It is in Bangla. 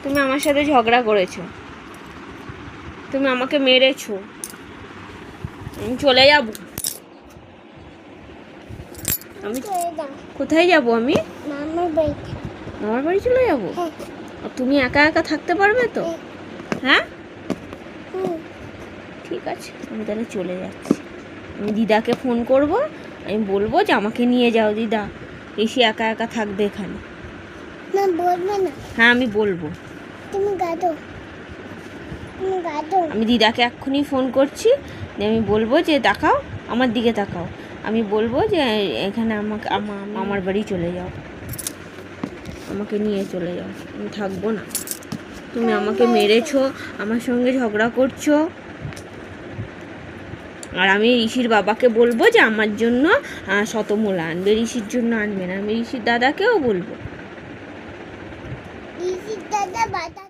তুমি আমার সাথে ঝগড়া করেছো, তুমি আমাকে মেরেছো, আমি চলে যাব। আমি কোথায় যাব? আমি মামার বাড়ি চলে যাব। তুমি একা একা থাকতে পারবে তো? হ্যাঁ ঠিক আছে, আমি তাহলে চলে যাচ্ছি। আমি দিদাকে ফোন করব, আমি বলবো যে আমাকে নিয়ে যাও দিদা, এসে একা একা থাকবে এখানে। না বলবে না। হ্যাঁ আমি বলবো। তুমি গাদো, তুমি গাদো। আমি দিদাকে এক্ষুনি ফোন করছি, আমি বলবো যে তাকাও, আমার দিকে তাকাও। আমি বলবো যে এখানে আমাকে আমার বাড়ি চলে যাও, আমাকে নিয়ে চলে যাও, আমি থাকবো না। তুমি আমাকে মেরেছো, আমার সঙ্গে ঝগড়া করছো, আর আমি ঋষির বাবাকে বলবো যে আমার জন্য শতমূলা আনবে, ঋষির জন্য আনবে না। আমি ঋষির দাদাকেও বলবো। ঋষির দাদা বাতা